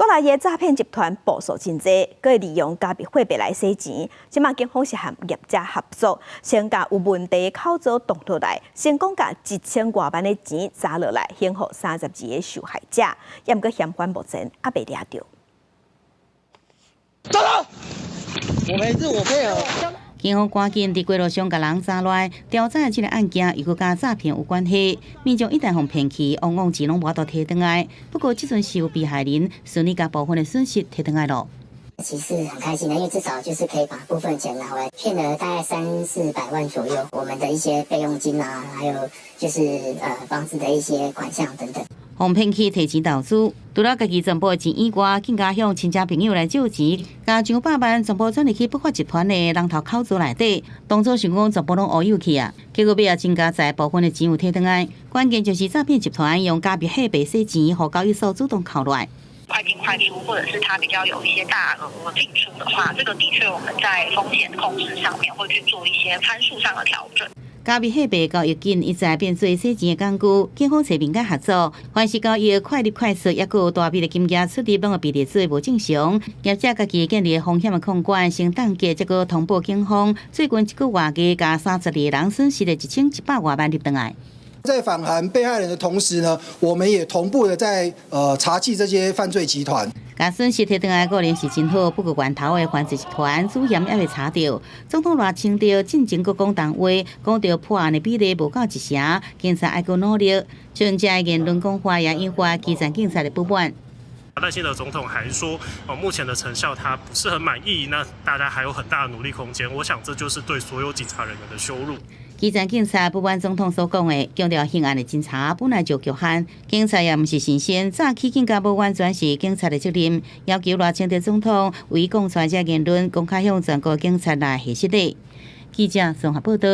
来的诈骗集团步数真多，佮利用加密货币来洗钱。即马警方是和业者合作，先将有问题的口罩动落来，成功将1000多万的钱砸落来，幸好32个受害者，也毋过嫌犯目前还被抓到。走了，我没事，我配合。警方赶紧伫街路上甲人抓来，调查这个案件，又佮诈骗有关系。民众一旦被骗去，往往钱拢无法摕回来。不过，即阵是有被害人顺利将部分的损失摕回来了。其实很开心的，因为至少就是可以把部分钱拿回来，骗了大概300-400万左右。我们的一些备用金啊，还有就是房子的一些款项等等。被骗去提钱投资，除了家己全部的钱以外，更加向亲戚朋友来借钱，加200万全部转入去不法集团的人头口座内底。当初想讲全部拢乌有去啊，结果尾啊增加在部分的钱有摕回来。关键就是诈骗集团用加密货币洗钱，互交易所主动扣来。快进快出，或者是它比较有一些大额进出的话，这个的确我们在风险控制上面会去做一些参数上的调整。加密货币交易金一再变做洗钱的工具，警方找民间合作，凡是交易快入快速，也佮有大笔的金额出入，拢会被列做无正常。业者家己建立风险的控管，先冻结，再佮通报警方。最近一个月计，加32人损失了1100多万入回来。在访函被害人的同时呢，我们也同步的在查缉这些犯罪集团。甲损失摕回来果然是真好，不过源头的犯罪集团主嫌还未查到。总统赖清德进前阁讲重话，讲到破案的比例无够1成，警察还阁努力。像这言论讲话也引发基层警察的不满。赖清德总统还说，目前的成效他不是很满意，那大家还有很大的努力空间。我想这就是对所有警察人员的羞辱。基层警察不满总统所讲的，强调刑案的侦查本来就局限，警察也毋是神仙，早起更加无完全是警察的责任。要求赖清德总统为讲出这言论，公开向全国警察来下失礼。记者综合报道。